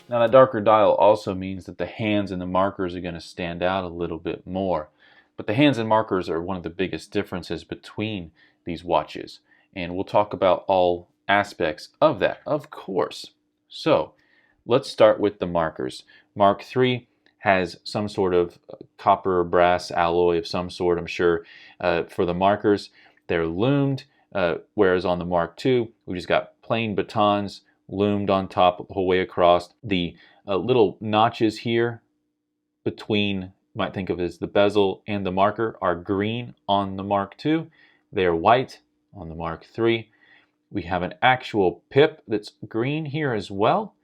Now that darker dial also means that the hands and the markers are going to stand out a little bit more. But the hands and markers are one of the biggest differences between these watches. And we'll talk about all aspects of that, of course. So let's start with the markers. Mark III has some sort of copper or brass alloy of some sort, I'm sure. For the markers, they're lumed, whereas on the Mark II, we just got plain batons lumed on top the whole way across. The little notches here between, you might think of as the bezel and the marker, are green on the Mark II. They are white on the Mark III. We have an actual pip that's green here as well.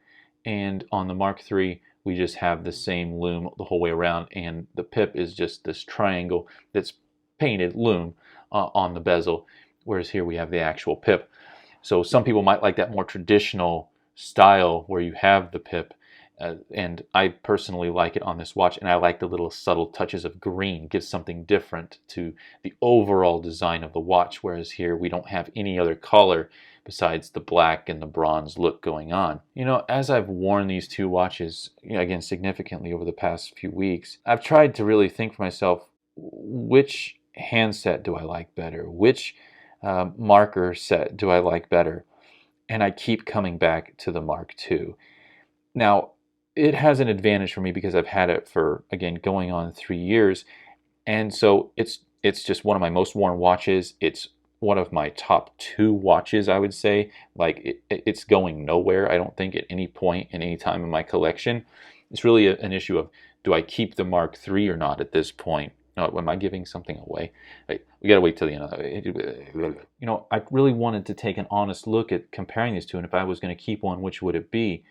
And on the Mark III, we just have the same lume the whole way around, and the pip is just this triangle that's painted lume on the bezel, whereas here we have the actual pip. So some people might like that more traditional style where you have the pip, and I personally like it on this watch, and I like the little subtle touches of green. It gives something different to the overall design of the watch, whereas here we don't have any other color besides the black and the bronze look going on. You know, as I've worn these two watches, again, significantly over the past few weeks, I've tried to really think for myself, which handset do I like better? Which marker set do I like better? And I keep coming back to the Mark II. Now, it has an advantage for me because I've had it for, again, going on 3 years. And so it's just one of my most worn watches. It's one of my top 2 watches, I would say. Like, it's going nowhere, I don't think, at any point in any time in my collection. It's really an issue of, do I keep the Mark III or not at this point? Am I giving something away? We gotta wait till the end. You know, I really wanted to take an honest look at comparing these two, and if I was going to keep one, which would it be?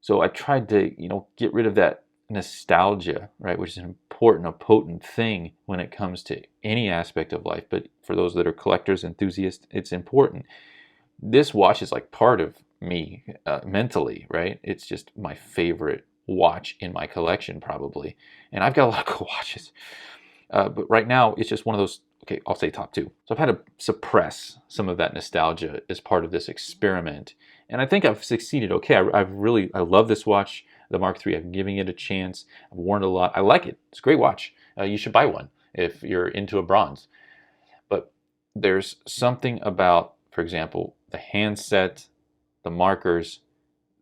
So I tried to, get rid of that nostalgia, right, which is an important, a potent thing when it comes to any aspect of life. But for those that are collectors, enthusiasts, it's important. This watch is like part of me mentally, right? It's just my favorite watch in my collection, probably. And I've got a lot of cool watches. But right now, it's just one of those, okay, I'll say top 2. So I've had to suppress some of that nostalgia as part of this experiment. And I think I've succeeded okay. I love this watch, the Mark III. I'm giving it a chance. I've worn it a lot. I like it. It's a great watch. You should buy one if you're into a bronze. But there's something about, for example, the handset, the markers,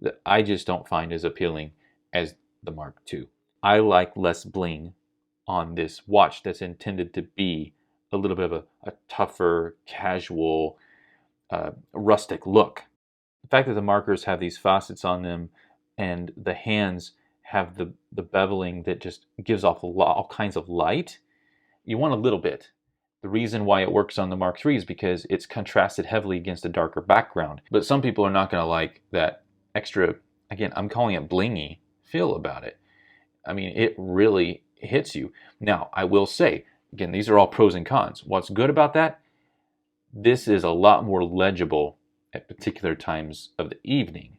that I just don't find as appealing as the Mark II. I like less bling on this watch that's intended to be a little bit of a tougher, casual, rustic look. The fact that the markers have these facets on them and the hands have the beveling that just gives off all kinds of light, you want a little bit. The reason why it works on the Mark III is because it's contrasted heavily against a darker background. But some people are not going to like that extra, again, I'm calling it blingy feel about it. I mean, it really hits you. Now, I will say, again, these are all pros and cons. What's good about that? This is a lot more legible at particular times of the evening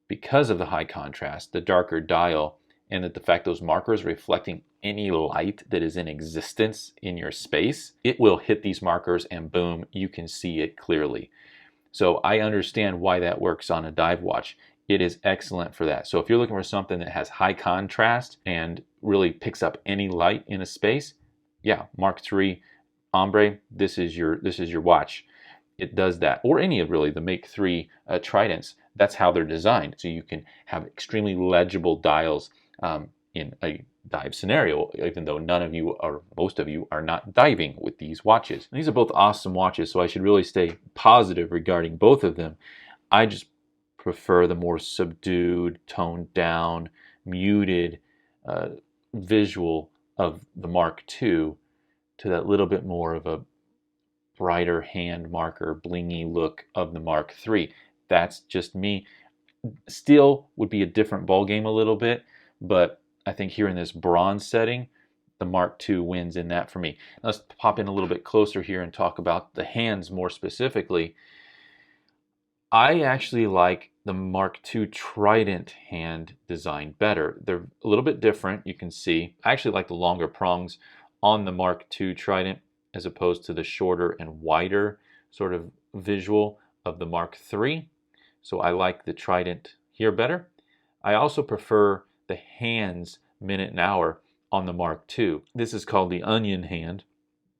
because of the high contrast, the darker dial, and that the fact those markers reflecting any light that is in existence in your space, it will hit these markers and boom, you can see it clearly. So I understand why that works on a dive watch. It is excellent for that. So if you're looking for something that has high contrast and really picks up any light in a space, yeah, Mark III Ombré, this is your watch. It does that. Or any of really the MK3 Tridents. That's how they're designed. So you can have extremely legible dials in a dive scenario, even though none of you or most of you are not diving with these watches. And these are both awesome watches, so I should really stay positive regarding both of them. I just prefer the more subdued, toned down, muted visual of the Mark II to that little bit more of a brighter hand marker, blingy look of the Mark III. That's just me. Steel would be a different ballgame a little bit, but I think here in this bronze setting, the Mark II wins in that for me. Now let's pop in a little bit closer here and talk about the hands more specifically. I actually like the Mark II Trident hand design better. They're a little bit different, you can see. I actually like the longer prongs on the Mark II Trident as opposed to the shorter and wider sort of visual of the Mark III. So I like the Trident here better. I also prefer the hands minute and hour on the Mark II. This is called the onion hand,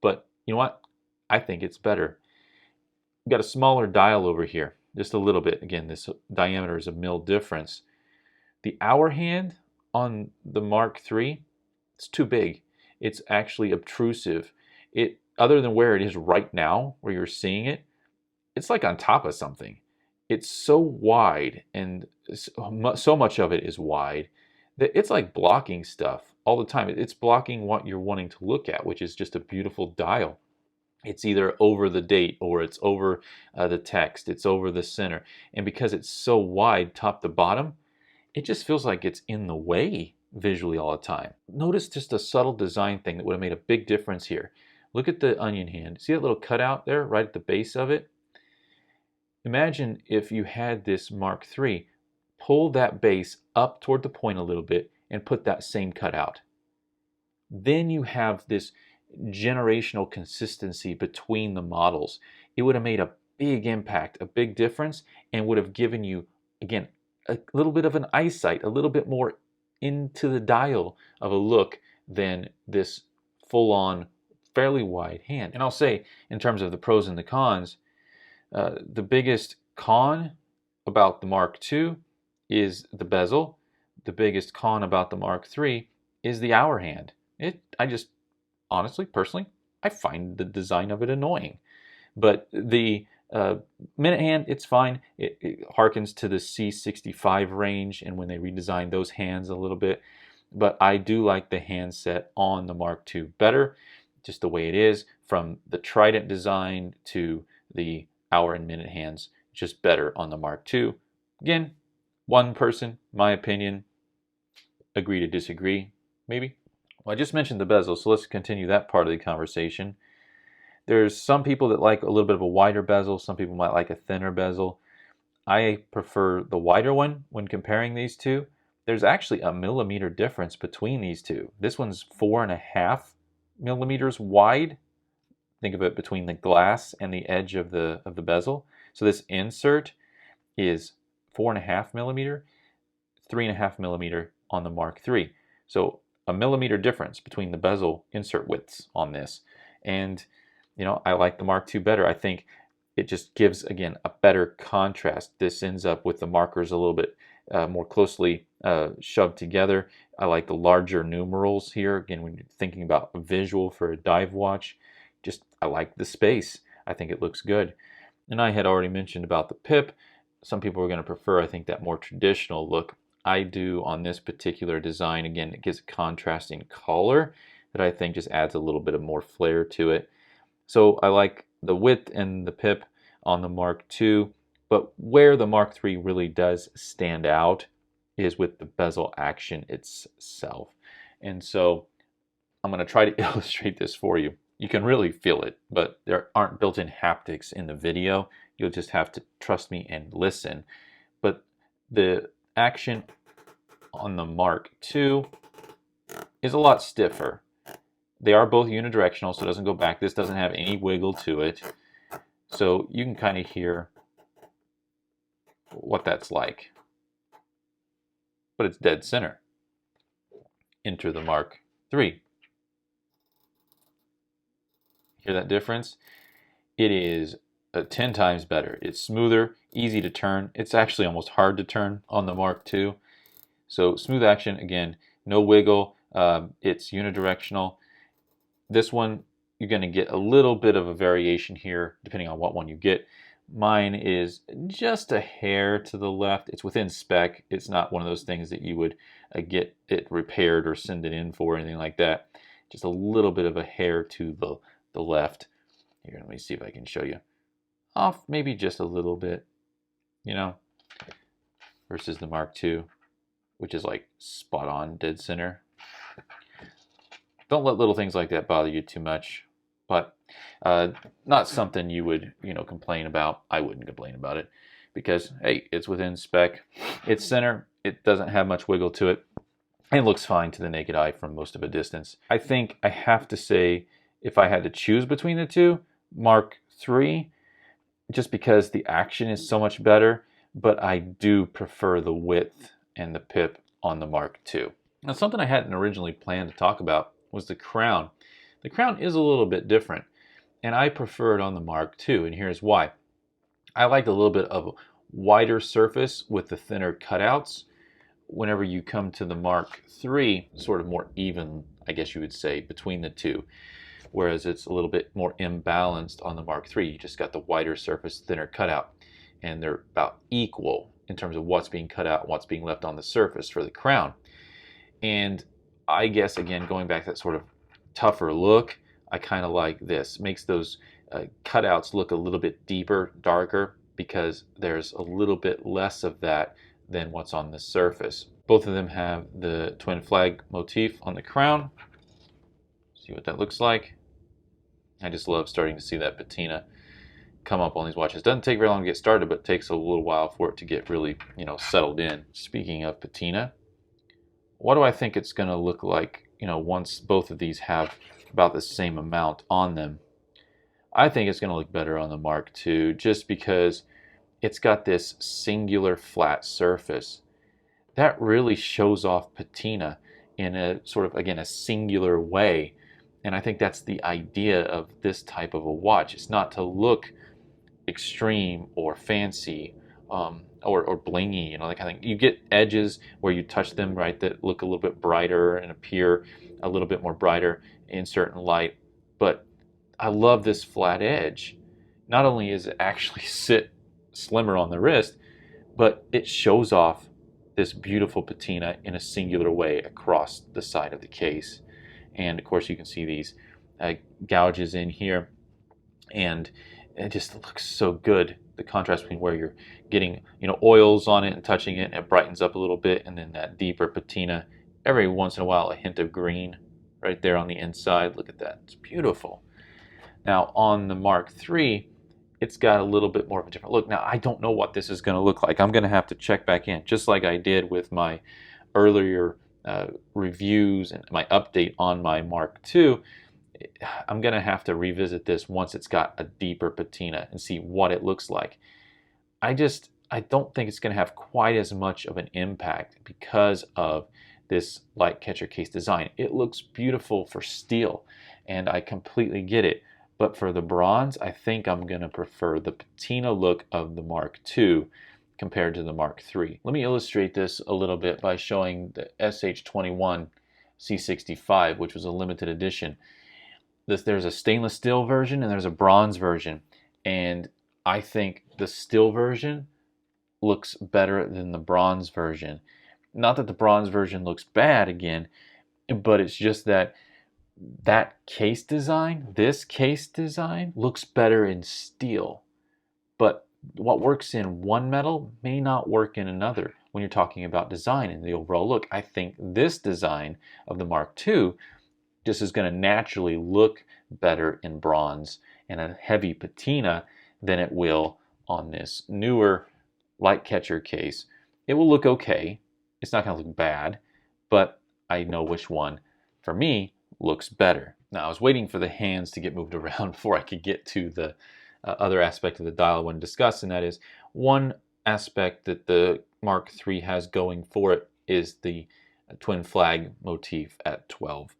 but you know what? I think it's better. We've got a smaller dial over here, just a little bit. Again, this diameter is a mil difference. The hour hand on the Mark III, it's too big. It's actually obtrusive. Other than where it is right now, where you're seeing it, it's like on top of something. It's so wide, and so much of it is wide, that it's like blocking stuff all the time. It's blocking what you're wanting to look at, which is just a beautiful dial. It's either over the date, or it's over the text, it's over the center. And because it's so wide top to bottom, it just feels like it's in the way visually all the time. Notice just a subtle design thing that would have made a big difference here. Look at the onion hand. See that little cutout there right at the base of it? Imagine if you had this Mark III, pull that base up toward the point a little bit and put that same cutout. Then you have this generational consistency between the models. It would have made a big impact, a big difference, and would have given you, again, a little bit of an eyesight, a little bit more into the dial of a look than this full-on, fairly wide hand. And I'll say, in terms of the pros and the cons, the biggest con about the Mark II is the bezel. The biggest con about the Mark III is the hour hand. I just, honestly, personally, I find the design of it annoying. But the minute hand, it's fine. It harkens to the C65 range, and when they redesigned those hands a little bit. But I do like the handset on the Mark II better, just the way it is, from the Trident design to the hour and minute hands, just better on the Mark II. Again, one person, my opinion, agree to disagree, maybe. Well, I just mentioned the bezel, so let's continue that part of the conversation. There's some people that like a little bit of a wider bezel. Some people might like a thinner bezel. I prefer the wider one when comparing these two. There's actually a millimeter difference between these two. This one's 4.5 millimeters wide. Think of it between the glass and the edge of the bezel. So this insert is 4.5 millimeter, 3.5 millimeter on the Mark III. So a millimeter difference between the bezel insert widths on this. And you know, I like the Mark II better. I think it just gives, again, a better contrast. This ends up with the markers a little bit more closely shoved together. I like the larger numerals here. Again, when you're thinking about a visual for a dive watch, I like the space. I think it looks good. And I had already mentioned about the pip. Some people are going to prefer, I think, that more traditional look. I do on this particular design. Again, it gives a contrasting color that I think just adds a little bit of more flair to it. So I like the width and the pip on the Mark II, but where the Mark III really does stand out is with the bezel action itself. And so I'm going to try to illustrate this for you. You can really feel it, but there aren't built-in haptics in the video. You'll just have to trust me and listen. But the action on the Mark II is a lot stiffer. They are both unidirectional, so it doesn't go back. This doesn't have any wiggle to it. So you can kind of hear what that's like. But it's dead center. Enter the Mark III. Hear that difference? It is 10 times better. It's smoother, easy to turn. It's actually almost hard to turn on the Mark II. So smooth action, again, no wiggle. It's unidirectional. This one, you're going to get a little bit of a variation here, depending on what one you get. Mine is just a hair to the left. It's within spec. It's not one of those things that you would get it repaired or send it in for, or anything like that. Just a little bit of a hair to the left. Here, let me see if I can show you. Off maybe just a little bit, you know, versus the Mark II, which is like spot on, dead center. Don't let little things like that bother you too much, but not something you would, complain about. I wouldn't complain about it because, hey, it's within spec. It's center. It doesn't have much wiggle to it. And it looks fine to the naked eye from most of a distance. I think I have to say, if I had to choose between the two, Mark III, just because the action is so much better, but I do prefer the width and the pip on the Mark II. Now, something I hadn't originally planned to talk about was the crown. The crown is a little bit different, and I prefer it on the Mark II, and here's why. I like a little bit of a wider surface with the thinner cutouts. Whenever you come to the Mark III, sort of more even, I guess you would say, between the two, whereas it's a little bit more imbalanced on the Mark III. You just got the wider surface, thinner cutout, and they're about equal in terms of what's being cut out and what's being left on the surface for the crown. And I guess, again, going back to that sort of tougher look, I kind of like this. Makes those cutouts look a little bit deeper, darker, because there's a little bit less of that than what's on the surface. Both of them have the twin flag motif on the crown. See what that looks like. I just love starting to see that patina come up on these watches. Doesn't take very long to get started, but it takes a little while for it to get really, settled in. Speaking of patina, what do I think it's going to look like, once both of these have about the same amount on them? I think it's going to look better on the Mark II just because it's got this singular flat surface. That really shows off patina in a sort of, again, a singular way. And I think that's the idea of this type of a watch. It's not to look extreme or fancy or blingy, that kind of thing. You get edges where you touch them, right, that look a little bit brighter and appear a little bit more brighter in certain light. But I love this flat edge. Not only is it actually sit slimmer on the wrist, but it shows off this beautiful patina in a singular way across the side of the case. And of course you can see these gouges in here, and it just looks so good. The contrast between where you're getting oils on it and touching it, and it brightens up a little bit, and then that deeper patina. Every once in a while a hint of green right there on the inside. Look at that, it's beautiful. Now on the Mark III, it's got a little bit more of a different look. Now I don't know what this is going to look like. I'm going to have to check back in, just like I did with my earlier reviews and my update on my Mark II. I'm going to have to revisit this once it's got a deeper patina and see what it looks like. I don't think it's going to have quite as much of an impact because of this light catcher case design. It looks beautiful for steel, and I completely get it. But for the bronze, I think I'm going to prefer the patina look of the Mark II compared to the Mark III. Let me illustrate this a little bit by showing the SH21 C65, which was a limited edition. There's a stainless steel version and there's a bronze version, and I think the steel version looks better than the bronze version. Not that the bronze version looks bad again, but it's just that case design, this case design, looks better in steel. But what works in one metal may not work in another when you're talking about design and the overall look. I think this design of the Mark II just is going to naturally look better in bronze and a heavy patina than it will on this newer light catcher case. It will look okay. It's not going to look bad, but I know which one, for me, looks better. Now, I was waiting for the hands to get moved around before I could get to the other aspect of the dial I want to discuss, and that is one aspect that the Mark III has going for it is the twin flag motif at 12.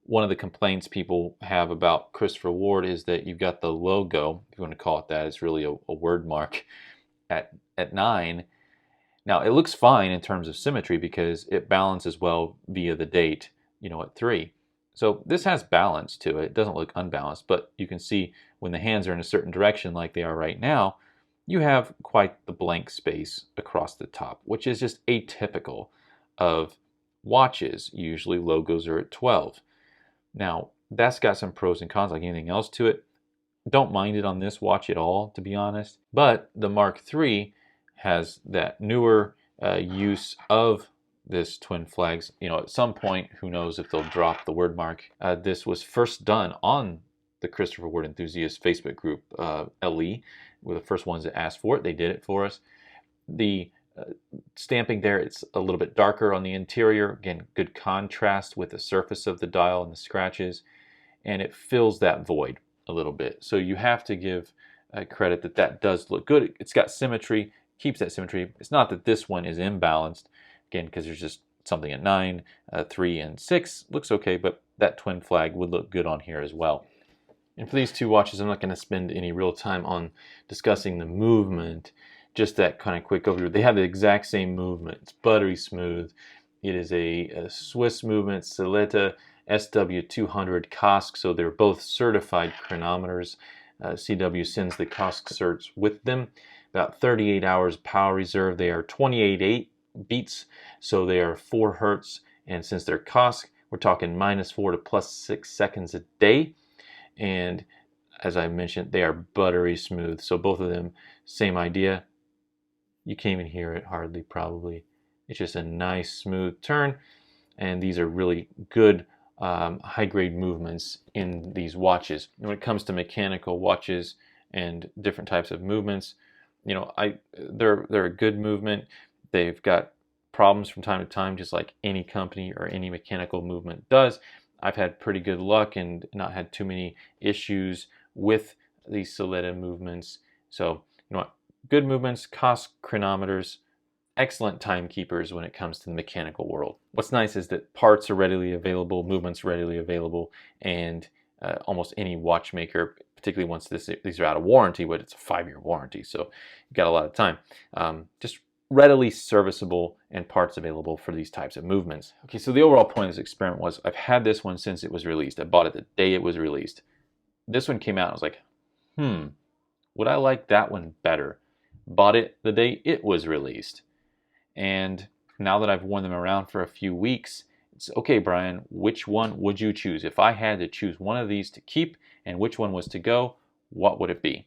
One of the complaints people have about christopherward is that you've got the logo, if you want to call it that, it's really a word mark, at 9. Now, it looks fine in terms of symmetry because it balances well via the date, at 3. So this has balance to it. It doesn't look unbalanced, but you can see when the hands are in a certain direction like they are right now, you have quite the blank space across the top, which is just atypical of watches. Usually logos are at 12. Now, that's got some pros and cons like anything else to it. Don't mind it on this watch at all, to be honest. But the Mark III has that newer use of this twin flags. At some point, who knows if they'll drop the word mark. This was first done on the christopherward enthusiast Facebook group, LE. We're the first ones that asked for it. They did it for us. The stamping there, it's a little bit darker on the interior. Again, good contrast with the surface of the dial and the scratches, and it fills that void a little bit. So you have to give credit that does look good. It's got symmetry, keeps that symmetry. It's not that this one is imbalanced Again, because there's just something at 9, 3, and 6 looks okay, but that twin flag would look good on here as well. And for these two watches, I'm not going to spend any real time on discussing the movement, just that kind of quick overview. They have the exact same movement. It's buttery smooth. It is a Swiss movement, Sileta SW200 COSC, so they're both certified chronometers. CW sends the COSC certs with them. About 38 hours power reserve. They are 28.8 beats, so they are 4 hertz, and since they're COSC, we're talking -4 to +6 seconds a day. And as I mentioned, they are buttery smooth, so both of them, same idea. You can't even hear it hardly, probably. It's just a nice smooth turn, and these are really good high-grade movements in these watches. And when it comes to mechanical watches and different types of movements, you know, they're a good movement. They've got problems from time to time, just like any company or any mechanical movement does. I've had pretty good luck and not had too many issues with these Sileta movements. So, you know what? Good movements, COSC chronometers, excellent timekeepers when it comes to the mechanical world. What's nice is that parts are readily available, movements readily available, and almost any watchmaker, particularly once these are out of warranty, but it's a 5-year warranty, so you've got a lot of time. Just readily serviceable and parts available for these types of movements. Okay, so the overall point of this experiment was I've had this one since it was released. I bought it the day it was released. This one came out, I was like, would I like that one better? Bought it the day it was released. And now that I've worn them around for a few weeks, it's okay, Brian, which one would you choose? If I had to choose one of these to keep and which one was to go, what would it be?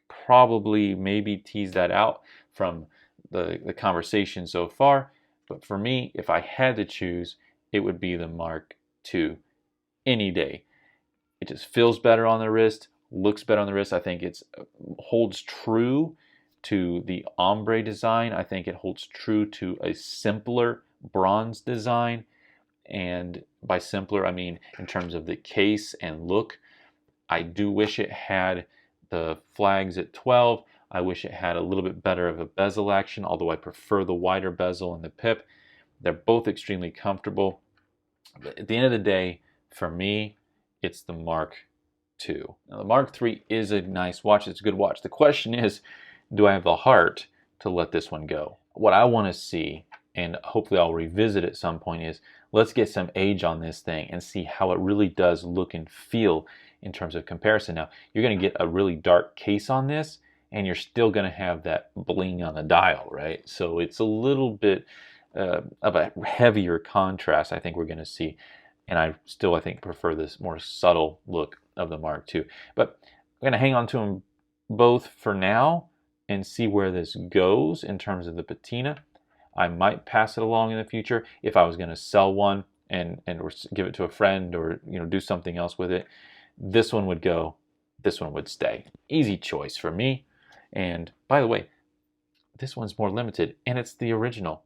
Probably maybe tease that out from the conversation so far, but for me, if I had to choose, it would be the Mark II any day. It just feels better on the wrist, looks better on the wrist. I think it holds true to the ombre design. I think it holds true to a simpler bronze design, and by simpler I mean in terms of the case and look. I do wish it had the flags at 12. I wish it had a little bit better of a bezel action, although I prefer the wider bezel and the pip. They're both extremely comfortable. But at the end of the day, for me, it's the Mark II. Now, the Mark III is a nice watch. It's a good watch. The question is, do I have the heart to let this one go? What I want to see, and hopefully I'll revisit at some point, is let's get some age on this thing and see how it really does look and feel in terms of comparison. Now, you're going to get a really dark case on this, and you're still going to have that bling on the dial, right? So it's a little bit of a heavier contrast I think we're going to see. And I think, prefer this more subtle look of the Mark II. But I'm going to hang on to them both for now and see where this goes in terms of the patina. I might pass it along in the future if I was going to sell one and or give it to a friend or do something else with it. This one would go, this one would stay. Easy choice for me. And by the way, this one's more limited, and it's the original.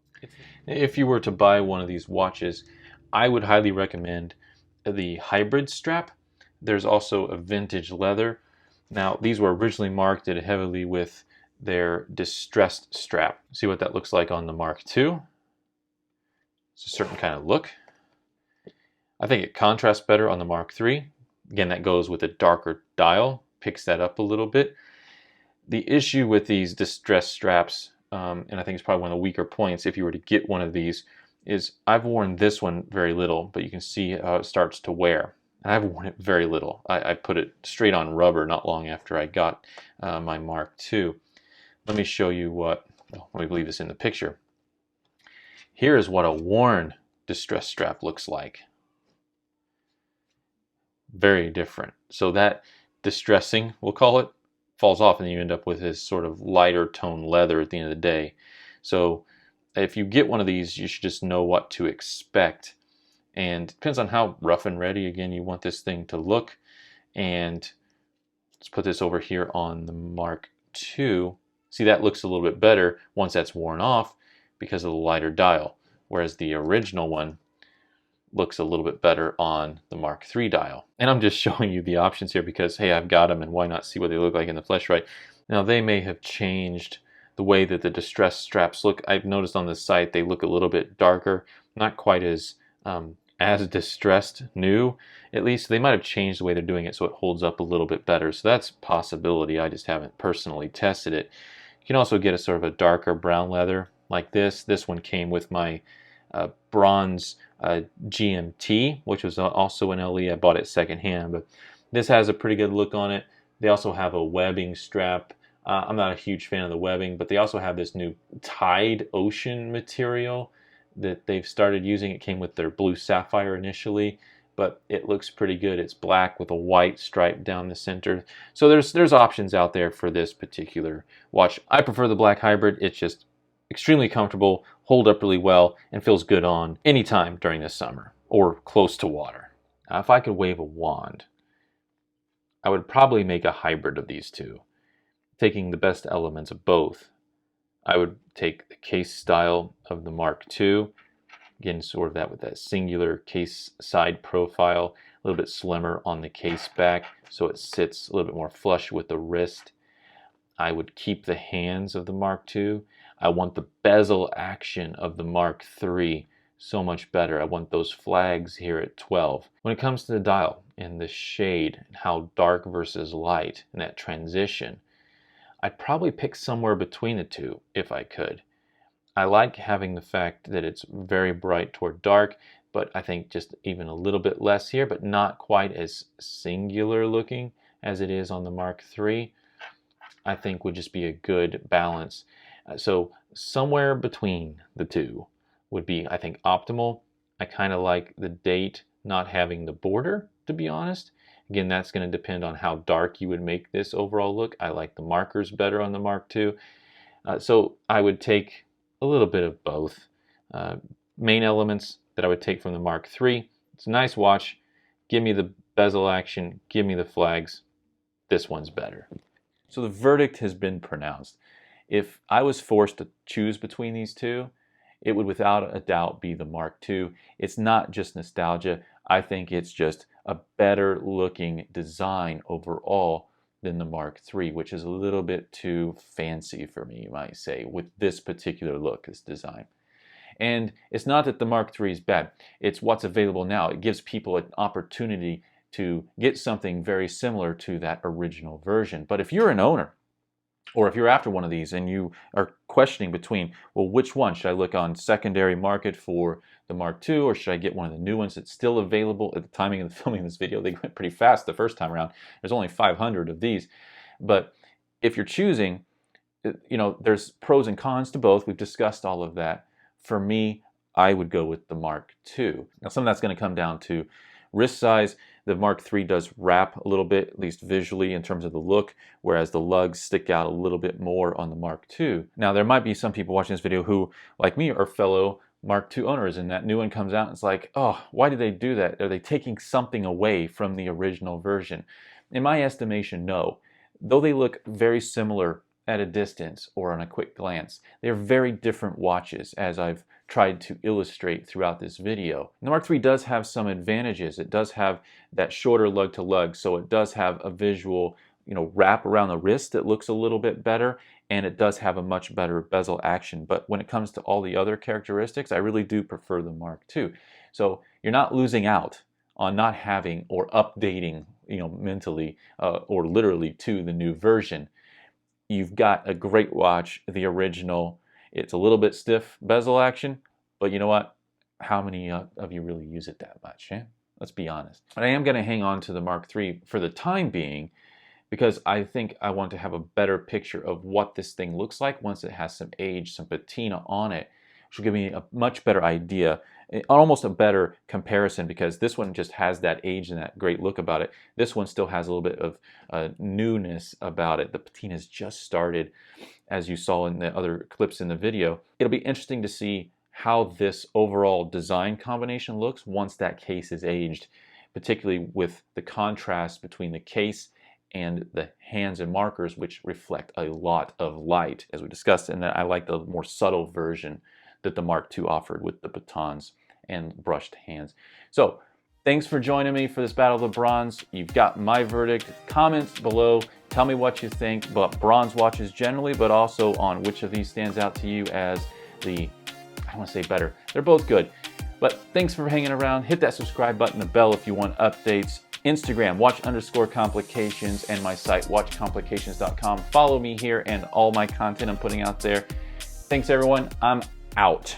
If you were to buy one of these watches, I would highly recommend the hybrid strap. There's also a vintage leather. Now, these were originally marketed heavily with their distressed strap. See what that looks like on the Mark II. It's a certain kind of look. I think it contrasts better on the Mark III. Again, that goes with a darker dial, picks that up a little bit. The issue with these distressed straps, and I think it's probably one of the weaker points if you were to get one of these, is I've worn this one very little, but you can see how it starts to wear. And I've worn it very little. I put it straight on rubber not long after I got my Mark II. Let me show you let me leave this in the picture. Here is what a worn distressed strap looks like. Very different. So that distressing, we'll call it, falls off, and you end up with this sort of lighter tone leather at the end of the day. So if you get one of these, you should just know what to expect. And it depends on how rough and ready, again, you want this thing to look. And let's put this over here on the Mark II. See, that looks a little bit better once that's worn off because of the lighter dial, whereas the original one looks a little bit better on the Mark III dial. And I'm just showing you the options here because, hey, I've got them, and why not see what they look like in the flesh, right? Now, they may have changed the way that the distressed straps look. I've noticed on the site they look a little bit darker, not quite as distressed new. At least they might have changed the way they're doing it so it holds up a little bit better. So that's a possibility. I just haven't personally tested it. You can also get a sort of a darker brown leather like this. This one came with my bronze GMT, which was also an LE. I bought it secondhand, but this has a pretty good look on it. They also have a webbing strap. I'm not a huge fan of the webbing, but they also have this new Tide Ocean material that they've started using. It came with their blue sapphire initially, but it looks pretty good. It's black with a white stripe down the center. So there's options out there for this particular watch. I prefer the black hybrid. It's just extremely comfortable, hold up really well, and feels good on anytime during the summer or close to water. Now, if I could wave a wand, I would probably make a hybrid of these two, taking the best elements of both. I would take the case style of the Mark II, again sort of that with that singular case side profile, a little bit slimmer on the case back so it sits a little bit more flush with the wrist. I would keep the hands of the Mark II. I want the bezel action of the Mark III so much better. I want those flags here at 12. When it comes to the dial and the shade and how dark versus light and that transition, I'd probably pick somewhere between the two if I could. I like having the fact that it's very bright toward dark, but I think just even a little bit less here, but not quite as singular looking as it is on the Mark III. I think would just be a good balance. So somewhere between the two would be, I think, optimal. I kind of like the date not having the border, to be honest. Again, that's going to depend on how dark you would make this overall look. I like the markers better on the Mark II. So I would take a little bit of both. Main elements that I would take from the Mark III. It's a nice watch. Give me the bezel action. Give me the flags. This one's better. So the verdict has been pronounced. If I was forced to choose between these two, it would without a doubt be the Mark II. It's not just nostalgia. I think it's just a better looking design overall than the Mark III, which is a little bit too fancy for me, you might say, with this particular look, this design. And it's not that the Mark III is bad. It's what's available now. It gives people an opportunity to get something very similar to that original version. But if you're an owner, or if you're after one of these and you are questioning between, well, which one? Should I look on secondary market for the Mark II, or should I get one of the new ones that's still available? At the timing of the filming of this video, they went pretty fast the first time around. There's only 500 of these. But if you're choosing, there's pros and cons to both. We've discussed all of that. For me, I would go with the Mark II. Now, some of that's going to come down to wrist size. The Mark III does wrap a little bit, at least visually in terms of the look, whereas the lugs stick out a little bit more on the Mark II. Now, there might be some people watching this video who, like me, are fellow Mark II owners, and that new one comes out and it's like, oh, why did they do that? Are they taking something away from the original version? In my estimation, no. Though they look very similar at a distance or on a quick glance, they're very different watches, as I've tried to illustrate throughout this video. The Mark III does have some advantages. It does have that shorter lug to lug, so it does have a visual, wrap around the wrist that looks a little bit better, and it does have a much better bezel action. But when it comes to all the other characteristics, I really do prefer the Mark II. So you're not losing out on not having or updating, mentally or literally to the new version. You've got a great watch, the original. It's a little bit stiff bezel action, but you know what? How many of you really use it that much? Eh? Let's be honest. But I am going to hang on to the Mark III for the time being, because I think I want to have a better picture of what this thing looks like once it has some age, some patina on it, which will give me a much better idea, almost a better comparison, because this one just has that age and that great look about it. This one still has a little bit of newness about it. The patina's just started, as you saw in the other clips in the video. It'll be interesting to see how this overall design combination looks once that case is aged, particularly with the contrast between the case and the hands and markers, which reflect a lot of light, as we discussed, and I like the more subtle version that the Mark II offered with the batons and brushed hands. So thanks for joining me for this Battle of the Bronze. You've got my verdict. Comments below Tell me what you think about bronze watches generally, but also on which of these stands out to you as the, I don't want to say better, they're both good. But thanks for hanging around. Hit that subscribe button, the bell if you want updates. Instagram, watch_complications, and my site, watchcomplications.com. Follow me here and all my content I'm putting out there. Thanks everyone, I'm out.